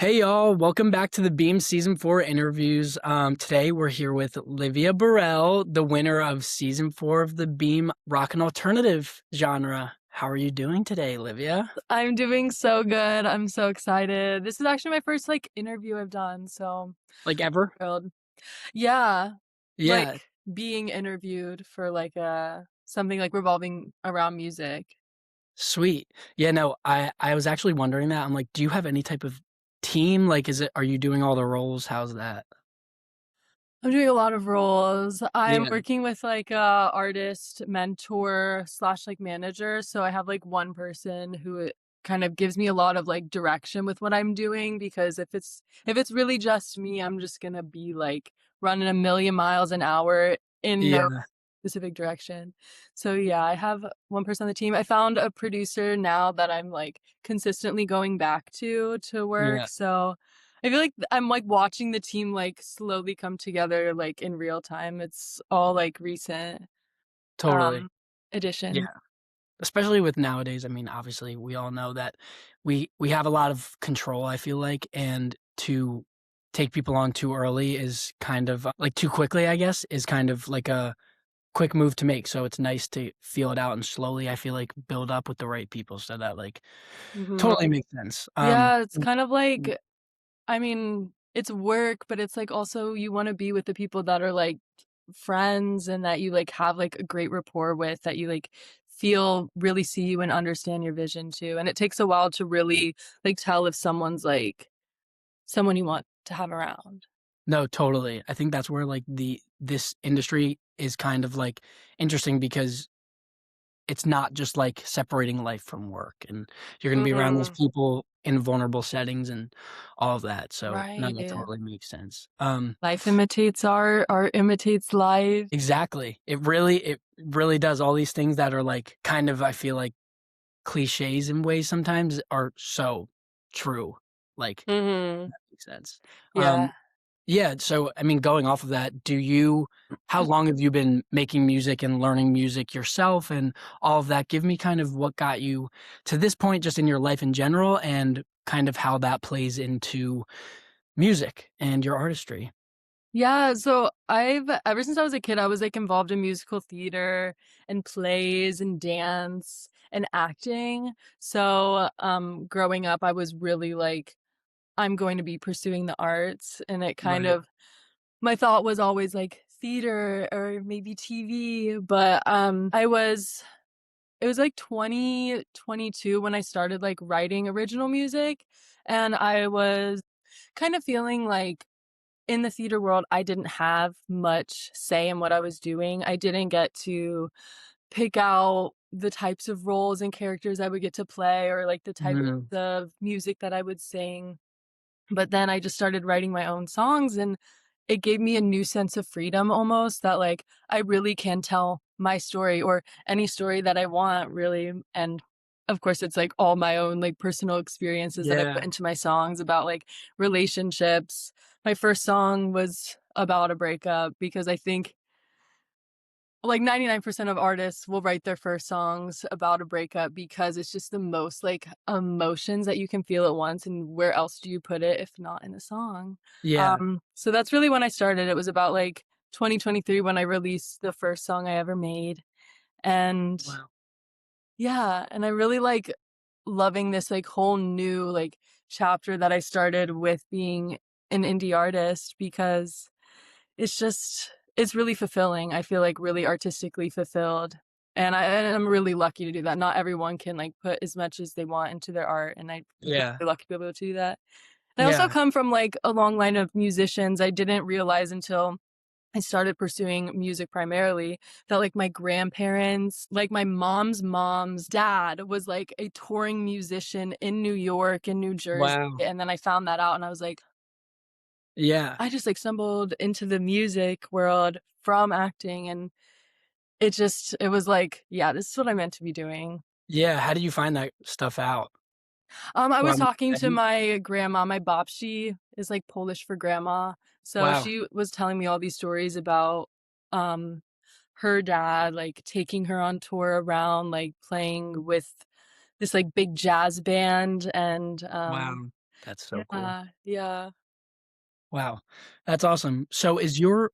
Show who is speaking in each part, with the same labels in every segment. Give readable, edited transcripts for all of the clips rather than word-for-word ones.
Speaker 1: Hey y'all, welcome back to the Beam Season 4 interviews. Today we're here with Livia Barrell, the winner of Season 4 of the Beam Rock and Alternative genre. How are you doing today, Livia?
Speaker 2: I'm doing so good. I'm so excited. This is actually my first interview I've done, so
Speaker 1: Like ever?
Speaker 2: thrilled. Yeah,
Speaker 1: Yeah,
Speaker 2: like being interviewed for something like revolving around music.
Speaker 1: sweet. Yeah, no, I was actually wondering that. I'm like, do you have any type of team? Like, are you doing all the roles? How's that?
Speaker 2: I'm doing a lot of roles. I'm
Speaker 1: Yeah,
Speaker 2: working with a artist mentor slash manager. So I have one person who kind of gives me a lot of direction with what I'm doing because if it's really just me, I'm just gonna be running a million miles an hour in no
Speaker 1: yeah,
Speaker 2: specific direction. So yeah, I have one person on the team. I found a producer now that I'm consistently going back to work.
Speaker 1: yeah,
Speaker 2: So I feel like I'm watching the team slowly come together in real time. It's all recent
Speaker 1: totally.
Speaker 2: um addition.
Speaker 1: Yeah. Especially with nowadays, I mean, obviously, we all know that we have a lot of control, I feel like, and to take people on too early is kind of like too quickly, I guess, is kind of like a quick move to make. So it's nice to feel it out and slowly, I feel like, build up with the right people so that like
Speaker 2: Mhm.
Speaker 1: totally makes sense.
Speaker 2: Yeah, it's kind of
Speaker 1: Mm,
Speaker 2: I mean, it's work, but it's also you wanna be with the people that are friends and that you have a great rapport with, that you feel really see you and understand your vision too. And it takes a while to really tell if someone's someone you want to have around.
Speaker 1: no, totally. I think that's where like this industry is kind of like interesting because it's not just like separating life from work and you're gonna be around those
Speaker 2: Mhm.
Speaker 1: people in vulnerable settings and all of that. So no, that
Speaker 2: Right.
Speaker 1: totally makes sense.
Speaker 2: Life imitates art, art imitates life.
Speaker 1: Exactly. It really does. All these things that are like kind of I feel like cliches in ways sometimes are so true. Like
Speaker 2: Mhm.
Speaker 1: that makes sense.
Speaker 2: Yeah.
Speaker 1: Yeah, so, I mean, going off of that, how long have you been making music and learning music yourself and all of that? Give me kind of what got you to this point just in your life in general and kind of how that plays into music and your artistry.
Speaker 2: Yeah, so I've ever since I was a kid, I was involved in musical theater and plays and dance and acting. So, growing up, I was really I'm going to be pursuing the arts, and it kind
Speaker 1: Right.
Speaker 2: of my thought was always theater or maybe TV, but I was it was 2022 when I started writing original music, and I was kind of feeling in the theater world, I didn't have much say in what I was doing. I didn't get to pick out the types of roles and characters I would get to play or the types
Speaker 1: Mhm.
Speaker 2: of music that I would sing. But then I just started writing my own songs, and it gave me a new sense of freedom almost, that I really can tell my story or any story that I want really. And of course it's all my own personal experiences that I put
Speaker 1: Yeah.
Speaker 2: into my songs about relationships. My first song was about a breakup because I think 99% of artists will write their first songs about a breakup because it's just the most emotions that you can feel at once, and where else do you put it if not in a song?
Speaker 1: Yeah.
Speaker 2: So that's really when I started. It was about 2023 when I released the first song I ever made. And
Speaker 1: Wow.
Speaker 2: yeah, and I really loving this whole new chapter that I started with being an indie artist, because it's really fulfilling. I feel really artistically fulfilled, and I'm really lucky to do that. Not everyone can put as much as they want into their art, and I'm
Speaker 1: Yeah.
Speaker 2: really lucky to be able to do that. And I also
Speaker 1: Yeah.
Speaker 2: come from a long line of musicians. I didn't realize until I started pursuing music primarily that my grandparents, my mom's dad was a touring musician in New York and New Jersey.
Speaker 1: Wow.
Speaker 2: And then I found that out and I was like,
Speaker 1: Yeah.
Speaker 2: I just stumbled into the music world from acting, and it was yeah, this is what I meant to be doing.
Speaker 1: Yeah, how do you find that stuff out?
Speaker 2: I was
Speaker 1: From
Speaker 2: talking to
Speaker 1: studying?
Speaker 2: my grandma. My babci is Polish for grandma. So
Speaker 1: Wow.
Speaker 2: she was telling me all these stories about um her dad taking her on tour around playing with this big jazz band, and
Speaker 1: Wow. That's so cool.
Speaker 2: Yeah, yeah.
Speaker 1: Wow. That's awesome. So is your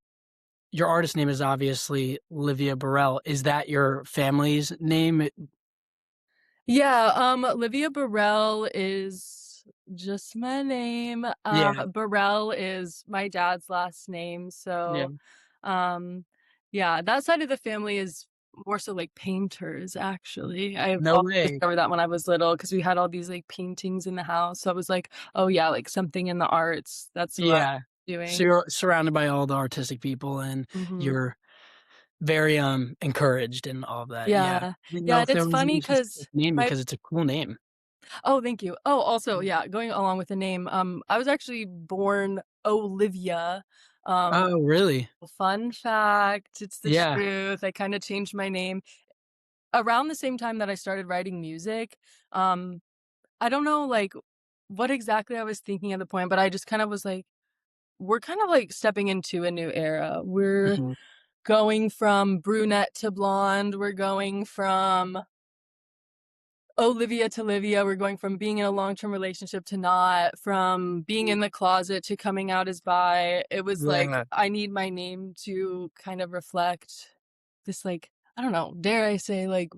Speaker 1: artist name is obviously Livia Barrell. Is that your family's name?
Speaker 2: Yeah, Livia Barrell is just my name.
Speaker 1: Yeah.
Speaker 2: Barrell is my dad's last name,
Speaker 1: Yeah.
Speaker 2: so, um, yeah, that side of the family is more so like painters, actually. I've
Speaker 1: No
Speaker 2: also
Speaker 1: way.
Speaker 2: discovered that when I was little because we had all these, like, paintings in the house, so I was like, "Oh, yeah, like, something in the arts, that's what
Speaker 1: Yeah.
Speaker 2: I'm
Speaker 1: So
Speaker 2: doing."
Speaker 1: you're surrounded by all the artistic people and
Speaker 2: Mhm.
Speaker 1: you're very, encouraged and all of that. Yeah.
Speaker 2: Yeah.
Speaker 1: Didn't
Speaker 2: Yeah,
Speaker 1: know
Speaker 2: and
Speaker 1: if there
Speaker 2: it's
Speaker 1: was
Speaker 2: funny
Speaker 1: any specific
Speaker 2: because
Speaker 1: name
Speaker 2: my
Speaker 1: because it's a cool name.
Speaker 2: Oh, thank you. Oh, also, yeah, going along with the name, I was actually born Olivia. Um,
Speaker 1: Oh, really?
Speaker 2: fun fact, it's the
Speaker 1: Yeah.
Speaker 2: truth. I kinda changed my name around the same time that I started writing music. Um, I don't know, like, what exactly I was thinking at the point, but I just kind of was like, we're kind of like stepping into a new era. We're
Speaker 1: Mhm.
Speaker 2: going from brunette to blonde. We're going from Olivia to Livia, we're going from being in a long-term relationship to not, from being in the closet to coming out as bi. It was like,
Speaker 1: Yeah.
Speaker 2: I need my name to kind of reflect this, like, I don't know, dare I say, like,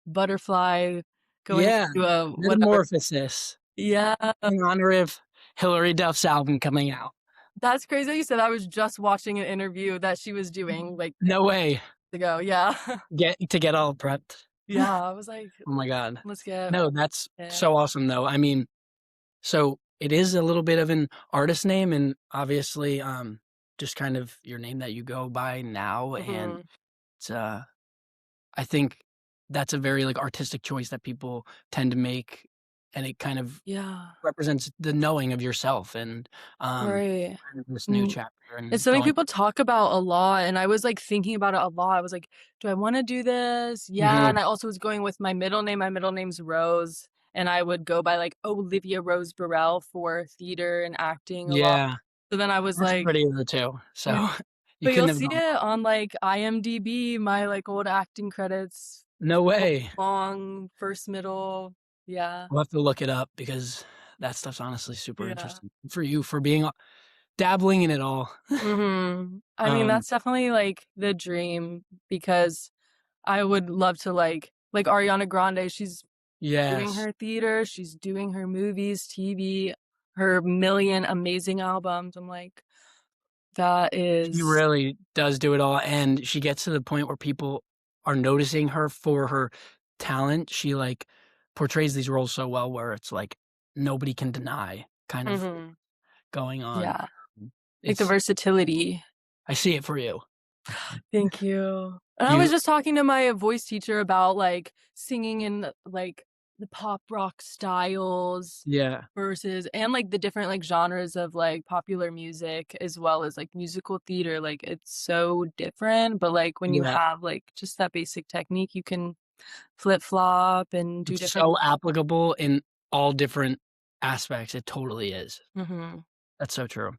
Speaker 2: butterfly going
Speaker 1: Yeah.
Speaker 2: into a whatever.
Speaker 1: Metamorphosis
Speaker 2: Yeah,
Speaker 1: in honor of Hilary Duff's album coming out.
Speaker 2: that's crazy that you said. I was just watching an interview that she was doing, like,
Speaker 1: No way.
Speaker 2: ago. Yeah.
Speaker 1: Get all prepped.
Speaker 2: Yeah, I was like,
Speaker 1: Oh my god.
Speaker 2: "Let's get
Speaker 1: No, that's
Speaker 2: it."
Speaker 1: so awesome though. I mean, so it is a little bit of an artist name and obviously, just kind of your name that you go by now, and
Speaker 2: Mhm.
Speaker 1: it's, I think that's a very, like, artistic choice that people tend to make, and it kind of
Speaker 2: Yeah.
Speaker 1: represents the knowing of yourself and,
Speaker 2: Right.
Speaker 1: kind of this new
Speaker 2: Mm,
Speaker 1: chapter
Speaker 2: it's
Speaker 1: and
Speaker 2: something
Speaker 1: going.
Speaker 2: people talk about a lot, and I was, like, thinking about it a lot. I was like, "Do I wanna do this?" Yeah,
Speaker 1: Mhm.
Speaker 2: and I also was going with my middle name. My middle name's Rose, and I would go by, like, Olivia Rose Burrell for theater and acting a lot.
Speaker 1: Yeah,
Speaker 2: So then I was
Speaker 1: that's
Speaker 2: like,
Speaker 1: pretty though too,
Speaker 2: yeah.
Speaker 1: so you
Speaker 2: But you'll
Speaker 1: couldn't have
Speaker 2: see
Speaker 1: gone
Speaker 2: it
Speaker 1: wrong.
Speaker 2: on, like, IMDb, my, like, old acting credits,
Speaker 1: No way.
Speaker 2: long, first, middle. Yeah,
Speaker 1: I'll have to look it up because that stuff's honestly super
Speaker 2: yeah.
Speaker 1: interesting. For you for being dabbling in it all.
Speaker 2: Mhm. I mean,
Speaker 1: Um,
Speaker 2: that's definitely, like, the dream because I would love to like Ariana Grande, she's doing
Speaker 1: yes,
Speaker 2: her theater, she's doing her movies, TV, her million amazing albums. I'm like, that
Speaker 1: she
Speaker 2: is
Speaker 1: really does do it all, and she gets to the point where people are noticing her for her talent. She, like, portrays these roles so well where it's like nobody can deny kind of
Speaker 2: Mhm.
Speaker 1: going on.
Speaker 2: Yeah, like the
Speaker 1: It's
Speaker 2: versatility.
Speaker 1: I see it for you.
Speaker 2: Thank you. And I was
Speaker 1: You
Speaker 2: just talking to my voice teacher about, like, singing in, like, the pop rock styles
Speaker 1: yeah,
Speaker 2: versus and, like, the different, like, genres of, like, popular music as well as, like, musical theater, like, it's so different, but, like, when you
Speaker 1: yeah.
Speaker 2: have, like, just that basic technique, you can flip-flop and do
Speaker 1: It's
Speaker 2: different.
Speaker 1: so applicable in all different aspects. It totally is.
Speaker 2: Mhm.
Speaker 1: That's so true.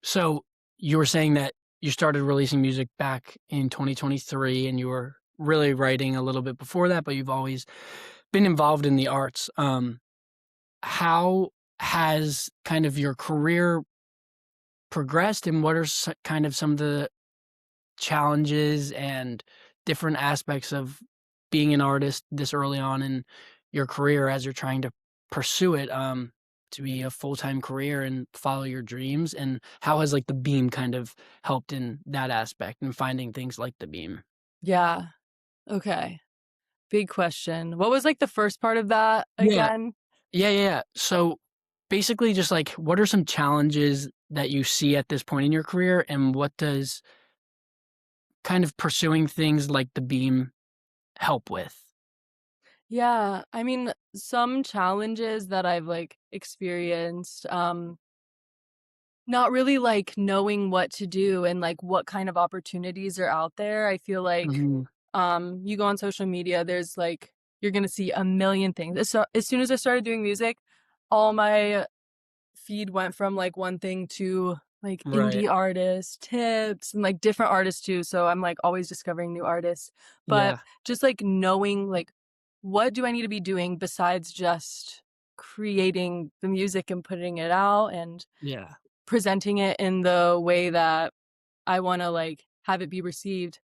Speaker 1: So you were saying that you started releasing music back in 2023 and you were really writing a little bit before that, but you've always been involved in the arts. How has kind of your career progressed and what are kind of some of the challenges and different aspects of being an artist this early on in your career as you're trying to pursue it to be a full-time career and follow your dreams, and how has like the beam kind of helped in that aspect and finding things like the beam?
Speaker 2: Yeah, okay. Big question. What was, like, the first part of that
Speaker 1: Yeah,
Speaker 2: again?
Speaker 1: yeah. So basically just like what are some challenges that you see at this point in your career, and what does kind of pursuing things like the beam help with?
Speaker 2: Yeah, I mean, some challenges that I've, like, experienced, not really, like, knowing what to do and, like, what kind of opportunities are out there. I feel like,
Speaker 1: Mhm.
Speaker 2: you go on social media, there's, like you're gonna see a million things. So as soon as I started doing music, all my feed went from, like, one thing to, like,
Speaker 1: Right.
Speaker 2: indie artists, tips, and, like, different artists too, so I'm, like, always discovering new artists. But
Speaker 1: Yeah.
Speaker 2: just, like, knowing, like, what do I need to be doing besides just creating the music and putting it out and
Speaker 1: Yeah.
Speaker 2: presenting it in the way that I wanna, like, have it be received,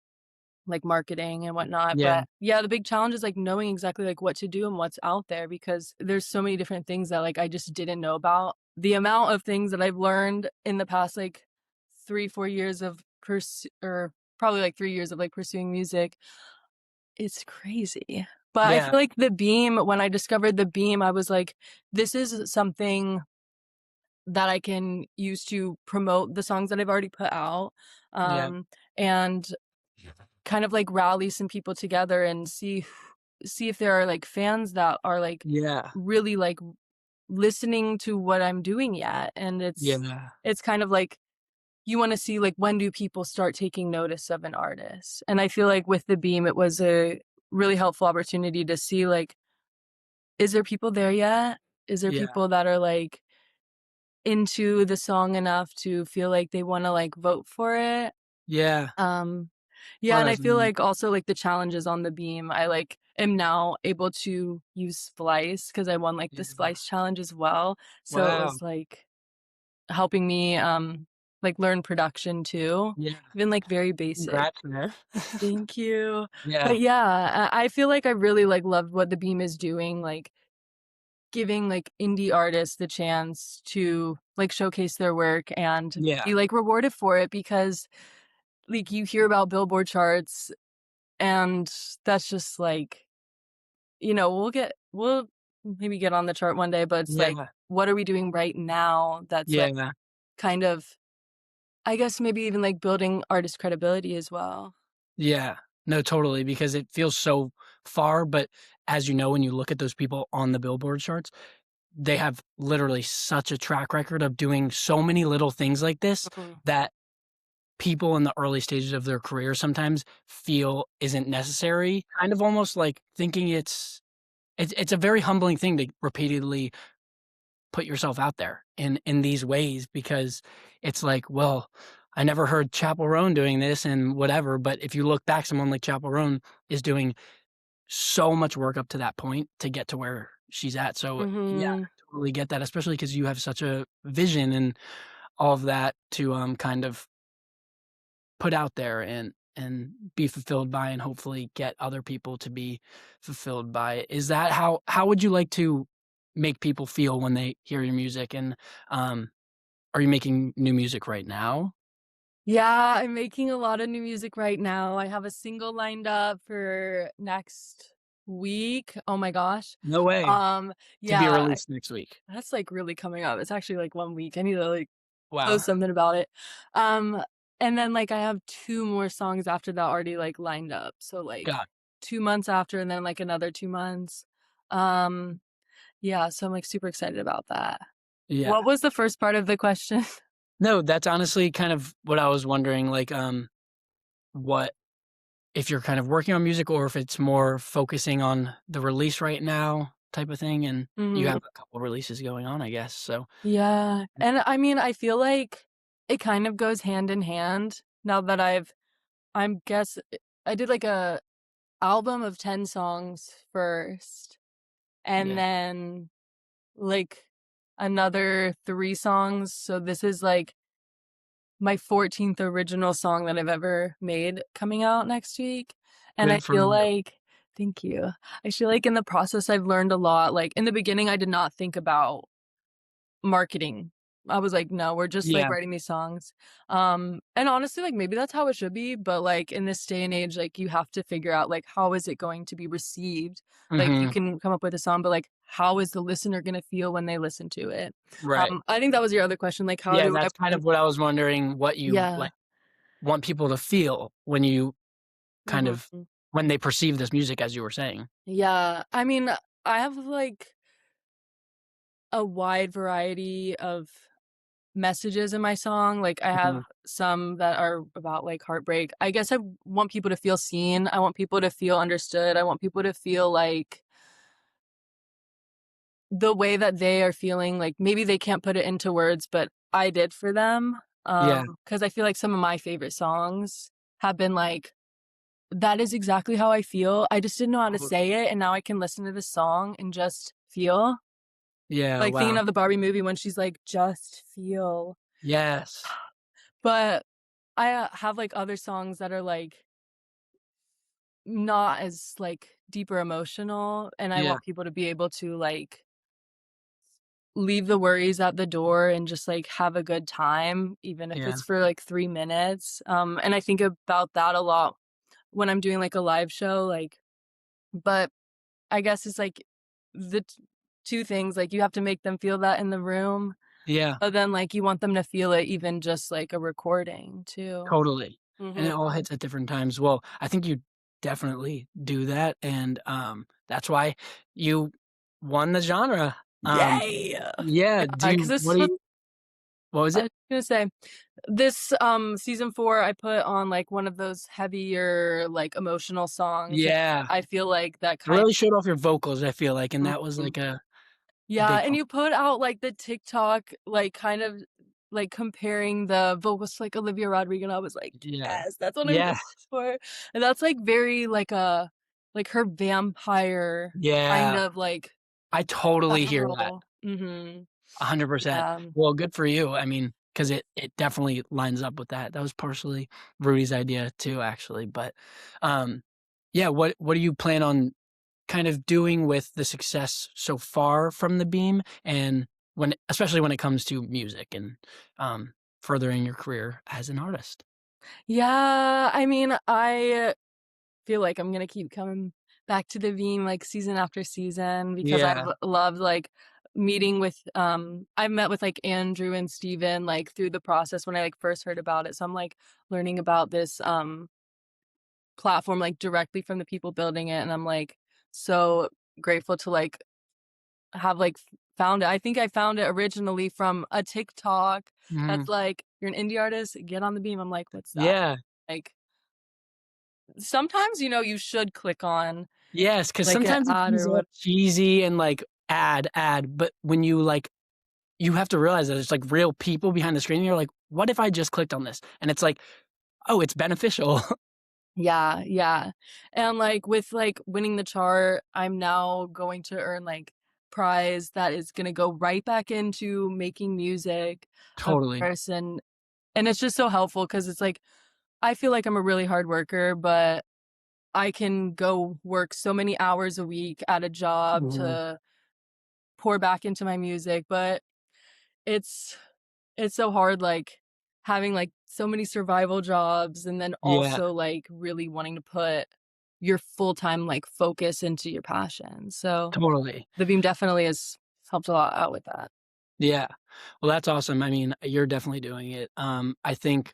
Speaker 2: like, marketing and whatnot,
Speaker 1: Yeah.
Speaker 2: but, yeah, the big challenge is, like, knowing exactly, like, what to do and what's out there because there's so many different things that, like, I just didn't know about. The amount of things that I've learned in the past, like, 3, 4 years of or probably, like, 3 years of, like, pursuing music, it's crazy. But I
Speaker 1: Yeah.
Speaker 2: feel like the beam when I discovered the beam, I was like, "This is something that I can use to promote the songs that I've already put out,
Speaker 1: Yeah.
Speaker 2: and kind of, like, rally some people together and see if there are, like, fans that are, like,
Speaker 1: Yeah.
Speaker 2: really, like, listening to what I'm doing yet, and
Speaker 1: Yeah.
Speaker 2: it's kind of like you wanna see, like, when do people start taking notice of an artist, and I feel like with the Beam, it was a really helpful opportunity to see, like, is there people there yet? Is there
Speaker 1: Yeah.
Speaker 2: people that are, like, into the song enough to feel like they wanna, like, vote for it?
Speaker 1: Yeah.
Speaker 2: Um, yeah,
Speaker 1: Wow,
Speaker 2: and I
Speaker 1: that's
Speaker 2: feel
Speaker 1: amazing.
Speaker 2: like also, like, the challenges on the Beam, I, like, am now able to use Splice because I won, like, the
Speaker 1: Yeah.
Speaker 2: Splice challenge as well, so it
Speaker 1: Wow.
Speaker 2: was, like, helping me, like, learn production too,
Speaker 1: Yeah.
Speaker 2: even, like, very basic.
Speaker 1: Congrats, man.
Speaker 2: Thank you.
Speaker 1: Yeah.
Speaker 2: But yeah, I feel like I really, like, loved what the Beam is doing, like, giving, like, indie artists the chance to, like, showcase their work and
Speaker 1: Yeah.
Speaker 2: be, like, rewarded for it because, like, you hear about Billboard charts and that's just, like, we'll maybe get on the chart one day, but it's, like,
Speaker 1: Yeah.
Speaker 2: what are we doing right now that's, like,
Speaker 1: Yeah.
Speaker 2: kind of I guess maybe even, like, building artist credibility as well.
Speaker 1: Yeah. No, totally, because it feels so far, but as you know, when you look at those people on the Billboard charts, they have literally such a track record of doing so many little things like this
Speaker 2: Mhm.
Speaker 1: that people in the early stages of their career sometimes feel isn't necessary, kind of almost like thinking it's a very humbling thing to repeatedly put yourself out there in these ways because it's like, well, I never heard Chapel Roan doing this and whatever, but if you look back, someone like Chapel Roan is doing so much work up to that point to get to where she's at. So yeah,
Speaker 2: Mhm.
Speaker 1: I totally get that, especially because you have such a vision and all of that to kind of put out there and be fulfilled by and hopefully get other people to be fulfilled by it. Is that how would you like to make people feel when they hear your music? And um, are you making new music right now?
Speaker 2: Yeah, I'm making a lot of new music right now. I have a single lined up for next week. Oh my gosh.
Speaker 1: No way.
Speaker 2: Um,
Speaker 1: To be
Speaker 2: yeah,
Speaker 1: released next week.
Speaker 2: that's, like, really coming up. It's actually, like, 1 week. I need to, like,
Speaker 1: Wow.
Speaker 2: post something about it. Um, and then, like, I have 2 more songs after that already, like, lined up. So, like,
Speaker 1: God.
Speaker 2: 2 months after and then, like, another 2 months. Um, yeah, so I'm, like, super excited about that.
Speaker 1: Yeah.
Speaker 2: What was the first part of the question?
Speaker 1: No, that's honestly kind of what I was wondering. Like, what if you're kind of working on music or if it's more focusing on the release right now type of thing, and you have
Speaker 2: Mhm.
Speaker 1: a couple releases going on, I guess. So
Speaker 2: Yeah, and I mean, I feel like it kind of goes hand in hand now that I'm guess I did like a album of 10 songs first, and
Speaker 1: yeah,
Speaker 2: then like another 3 songs. So this is like my 14th original song that I've ever made coming out next week. And I
Speaker 1: good for
Speaker 2: feel
Speaker 1: you.
Speaker 2: like thank you. I feel like in the process I've learned a lot. Like in the beginning, I did not think about marketing. I was like, "No, we're just, like,
Speaker 1: Yeah.
Speaker 2: writing these songs." And honestly, like, maybe that's how it should be, but, like, in this day and age, like, you have to figure out, like, how is it going to be received? Like, you
Speaker 1: Mhm.
Speaker 2: can come up with a song, but, like, how is the listener gonna feel when they listen to it?
Speaker 1: Right.
Speaker 2: I think that was your other question, like, how
Speaker 1: Yeah,
Speaker 2: do I
Speaker 1: that's kind
Speaker 2: want
Speaker 1: of what I was wondering, what you,
Speaker 2: Yeah.
Speaker 1: like, want people to feel when you kind of
Speaker 2: Mhm.
Speaker 1: when they perceive this music as you were saying.
Speaker 2: Yeah. I mean, I have, like, a wide variety of messages in my song, like, I have
Speaker 1: Mhm.
Speaker 2: some that are about, like, heartbreak. I guess I want people to feel seen, I want people to feel understood, I want people to feel like the way that they are feeling, like, maybe they can't put it into words, but I did for them,
Speaker 1: Yeah.
Speaker 2: because I feel like some of my favorite songs have been like, "That is exactly how I feel, I just didn't know how to
Speaker 1: Totally.
Speaker 2: say it, and now I can listen to this song and just feel."
Speaker 1: Yeah,
Speaker 2: Like, thinking
Speaker 1: wow.
Speaker 2: of the Barbie movie when she's like, "Just feel."
Speaker 1: Yes.
Speaker 2: But I, have, like, other songs that are, like, not as, like, deeper emotional, and I
Speaker 1: Yeah,
Speaker 2: want people to be able to, like, leave the worries at the door and just, like, have a good time, even if
Speaker 1: yeah,
Speaker 2: it's for, like, 3 minutes, and I think about that a lot when I'm doing, like, a live show, like but I guess it's, like, the 2 things, like, you have to make them feel that in the room,
Speaker 1: yeah,
Speaker 2: but then, like, you want them to feel it even just, like, a recording too.
Speaker 1: totally. And it all
Speaker 2: Mhm.
Speaker 1: hits at different times. Well, I think you definitely do that, and, that's why you won the genre.
Speaker 2: Yay!
Speaker 1: Yeah,
Speaker 2: Yeah, 'cause this
Speaker 1: what do
Speaker 2: was
Speaker 1: you what was
Speaker 2: I
Speaker 1: it?
Speaker 2: was gonna say, this, season 4, I put on, like, one of those heavier, like, emotional songs, and
Speaker 1: Yeah.
Speaker 2: I feel like that
Speaker 1: It
Speaker 2: kind
Speaker 1: really showed off your vocals, I feel like, and that was,
Speaker 2: Mhm.
Speaker 1: like, a
Speaker 2: Yeah,
Speaker 1: big
Speaker 2: and
Speaker 1: part.
Speaker 2: you put out, like, the TikTok, like, kind of, like, comparing the vocals to, like, Olivia Rodrigo, and I was like,
Speaker 1: Yeah.
Speaker 2: "Yes, that's what I'm going
Speaker 1: Yeah.
Speaker 2: for." And that's, like, very, like, like, her vampire kind
Speaker 1: Yeah.
Speaker 2: of, like,
Speaker 1: I totally hear that.
Speaker 2: style. Mhm.
Speaker 1: 100%.
Speaker 2: Yeah.
Speaker 1: Well, good for you. I mean, because it definitely lines up with that. That was partially Rudy's idea too, actually. But, um, yeah, what do you plan on kind of doing with the success so far from the Beam, and when especially when it comes to music and, um, furthering your career as an artist?
Speaker 2: Yeah, I mean, I feel like I'm gonna keep coming back to the Veeam, like, season after season because
Speaker 1: Yeah.
Speaker 2: I've loved, like, meeting with, I've met with, like, Andrew and Steven, like, through the process when I, like, first heard about it, so I'm, like, learning about this, platform, like, directly from the people building it, and I'm, like, so grateful to, like, have, like, found it. I think I found it originally from a TikTok
Speaker 1: Mhm.
Speaker 2: that's like, "You're an indie artist, get on the Beam." I'm like, "What's that?"
Speaker 1: Yeah.
Speaker 2: Like, sometimes, you should click on,
Speaker 1: Yes, because
Speaker 2: like, an
Speaker 1: sometimes it
Speaker 2: ad
Speaker 1: comes
Speaker 2: or
Speaker 1: off
Speaker 2: what.
Speaker 1: cheesy and, like, ad, but when you, like you have to realize that it's, like, real people behind the screen, and you're like, "What if I just clicked on this?" And it's like, "Oh, it's beneficial."
Speaker 2: Yeah, yeah, and, like, with, like, winning the chart, I'm now going to earn, like, prize that is gonna go right back into making music, of
Speaker 1: Totally.
Speaker 2: course, and it's just so helpful because it's like, I feel like I'm a really hard worker, but I can go work so many hours a week at a job
Speaker 1: Mhm.
Speaker 2: to pour back into my music, but it's it's so hard, like, having, like, so many survival jobs and then
Speaker 1: Yeah,
Speaker 2: also, like, really wanting to put your full-time, like, focus into your passion, so
Speaker 1: totally.
Speaker 2: the Beam definitely has helped a lot out with that.
Speaker 1: Yeah. Well, that's awesome. I mean, you're definitely doing it. I think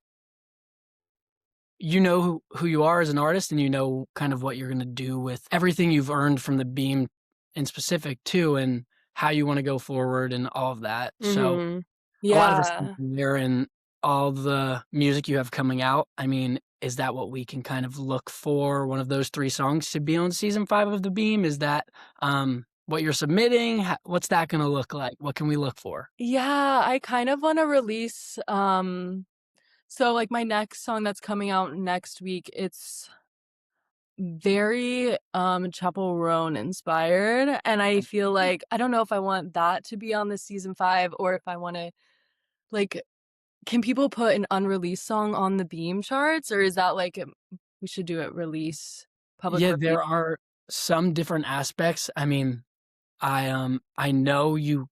Speaker 1: you know who you are as an artist, and you know kind of what you're gonna do with everything you've earned from the Beam in specific too, and how you wanna go forward and all of that. So
Speaker 2: Mhm.
Speaker 1: a lot of respect
Speaker 2: Yeah.
Speaker 1: there and all the music you have coming out. I mean, is that what we can kind of look for, one of those 3 songs to be on season 5 of The Beam? Is that, what you're submitting? What's that gonna look like? What can we look for?
Speaker 2: Yeah, I kind of wanna release, so, like, my next song that's coming out next week, it's very, Chappell Roan inspired, and I feel like I don't know if I want that to be on the season 5 or if I wanna like, can people put an unreleased song on the Beam charts, or is that, like, we should do it release, public
Speaker 1: Yeah,
Speaker 2: release?
Speaker 1: there are some different aspects. I mean, I know you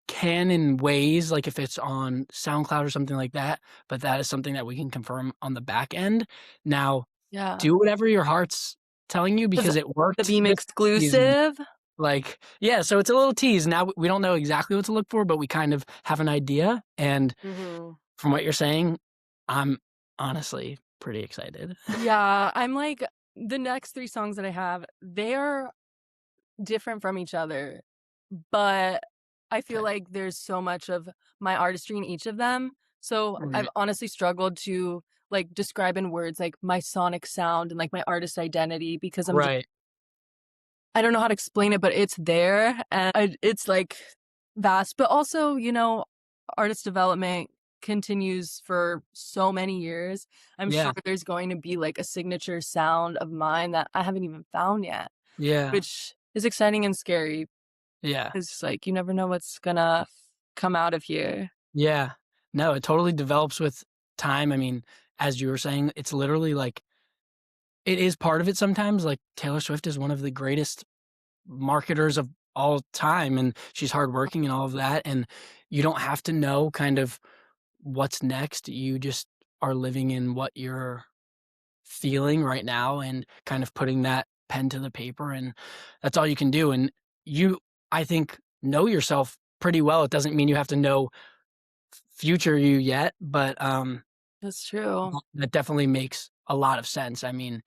Speaker 1: can in ways, like if it's on SoundCloud or something like that, but that is something that we can confirm on the back end. Now,
Speaker 2: Yeah.
Speaker 1: do whatever your heart's telling you
Speaker 2: Is
Speaker 1: because
Speaker 2: it
Speaker 1: it
Speaker 2: the
Speaker 1: worked
Speaker 2: Beam
Speaker 1: this season.
Speaker 2: exclusive?
Speaker 1: Like, yeah, so it's a little tease. Now we don't know exactly what to look for, but we kind of have an idea. And
Speaker 2: Mhm.
Speaker 1: from what you're saying, I'm honestly pretty excited.
Speaker 2: Yeah, I'm like the next 3 songs that I have, they are different from each other, but I feel
Speaker 1: Okay.
Speaker 2: like there's so much of my artistry in each of them, so I've
Speaker 1: Right.
Speaker 2: honestly struggled to, like, describe in words, like, my sonic sound and, like, my artist identity because
Speaker 1: Right.
Speaker 2: I don't know how to explain it, but it's there, and it's, like, vast, but also, artist development continues for so many years. I'm sure
Speaker 1: Yeah.
Speaker 2: there's going to be, like, a signature sound of mine that I haven't even found yet,
Speaker 1: Yeah.
Speaker 2: which is exciting and scary.
Speaker 1: Yeah.
Speaker 2: It's just like, you never know what's gonna come out of here.
Speaker 1: Yeah. No, it totally develops with time. I mean, as you were saying, it's literally like it is part of it sometimes. Like Taylor Swift is one of the greatest marketers of all time, and she's hardworking and all of that. And you don't have to know kind of what's next. You just are living in what you're feeling right now and kind of putting that pen to the paper. And that's all you can do. And you, I think, know yourself pretty well. It doesn't mean you have to know future you yet, but
Speaker 2: That's true.
Speaker 1: that definitely makes a lot of sense. I mean,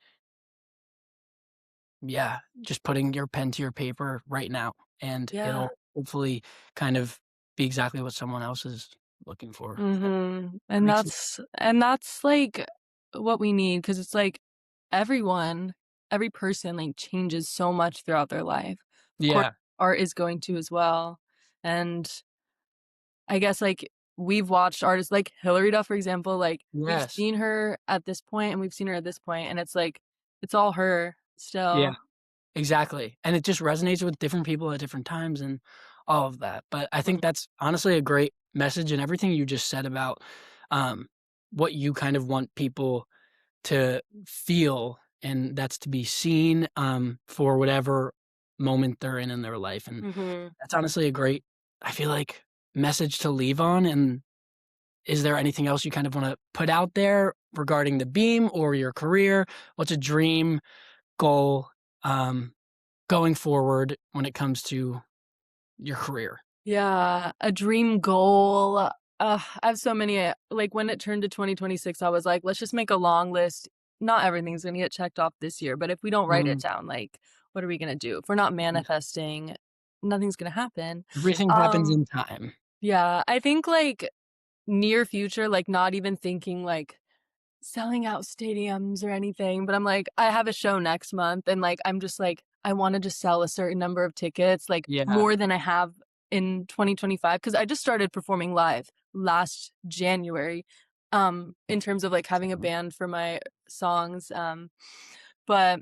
Speaker 1: yeah, just putting your pen to your paper right now, and
Speaker 2: Yeah.
Speaker 1: it'll hopefully kind of be exactly what someone else is looking for. That
Speaker 2: Mhm.
Speaker 1: makes it
Speaker 2: And that's, like, what we need because it's, like, everyone every person, like, changes so much throughout their life. Of course,
Speaker 1: yeah,
Speaker 2: art is going to as well, and I guess, like, we've watched artists like Hilary Duff, for example, like, we've
Speaker 1: yes,
Speaker 2: seen her at this point, and we've seen her at this point, and it's like, it's all her
Speaker 1: yeah,
Speaker 2: still.
Speaker 1: exactly, and it just resonates with different people at different times and all of that, but I think
Speaker 2: Mhm,
Speaker 1: that's honestly a great message, and everything you just said about, um, what you kind of want people to feel, and that's to be seen, for whatever moment they're in their life, and
Speaker 2: mhm.
Speaker 1: that's honestly a great, I feel like, message to leave on. And is there anything else you kind of wanna put out there regarding the Beam or your career? What's a dream, goal, um, going forward when it comes to your career?
Speaker 2: Yeah, a dream goal. I have so many, like, when it turned to 2026, I was like, "Let's just make a long list." Not everything's gonna get checked off this year, but if we don't write it
Speaker 1: Mhm,
Speaker 2: down, like, what are we gonna do? If we're not
Speaker 1: yeah.
Speaker 2: manifesting, nothing's gonna happen.
Speaker 1: Everything happens
Speaker 2: Um,
Speaker 1: in time.
Speaker 2: yeah, I think, like, near future, like, not even thinking, like, selling out stadiums or anything, but I'm like, I have a show next month and, like, I'm just like, I wanna just sell a certain number of tickets, like,
Speaker 1: Yeah.
Speaker 2: more than I have in 2025 because I just started performing live last January, in terms of, like, having a
Speaker 1: Awesome.
Speaker 2: band for my songs, but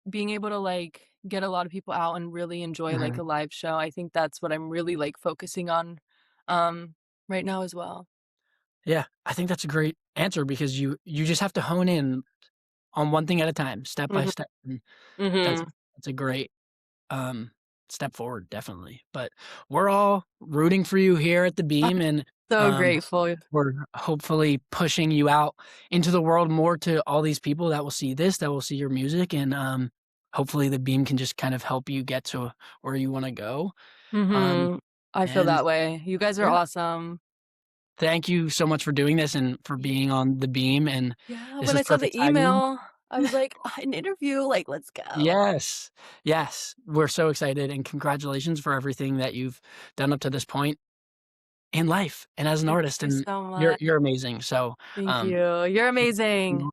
Speaker 2: being able to, like, get a lot of people out and really enjoy, like,
Speaker 1: Mhm.
Speaker 2: a live show, I think that's what I'm really, like, focusing on, um, right now as well.
Speaker 1: Yeah, I think that's a great answer because you just have to hone in on one thing at a time, step by
Speaker 2: Mhm,
Speaker 1: step, and that's
Speaker 2: mhm.
Speaker 1: that's a great, um, step forward, definitely. But we're all rooting for you here at the Beam, and
Speaker 2: So
Speaker 1: um,
Speaker 2: grateful.
Speaker 1: we're hopefully pushing you out into the world more to all these people that will see this, that will see your music, and hopefully the Beam can just kind of help you get to where you want to go. Um,
Speaker 2: Mhm. I feel
Speaker 1: and
Speaker 2: that way. You guys are
Speaker 1: yeah,
Speaker 2: awesome.
Speaker 1: thank you so much for doing this and for
Speaker 2: Yeah.
Speaker 1: being on the Beam. And
Speaker 2: Yeah,
Speaker 1: this
Speaker 2: when
Speaker 1: is
Speaker 2: I saw
Speaker 1: perfect
Speaker 2: the
Speaker 1: timing.
Speaker 2: email, I was like, "Ah, an interview, like, let's go."
Speaker 1: Yes, yes, we're so excited, and congratulations for everything that you've done up to this point in life and as an
Speaker 2: Thank
Speaker 1: artist.
Speaker 2: you
Speaker 1: And
Speaker 2: so
Speaker 1: you're
Speaker 2: much.
Speaker 1: you're amazing. So
Speaker 2: Thank
Speaker 1: um,
Speaker 2: you. You're
Speaker 1: keep
Speaker 2: amazing.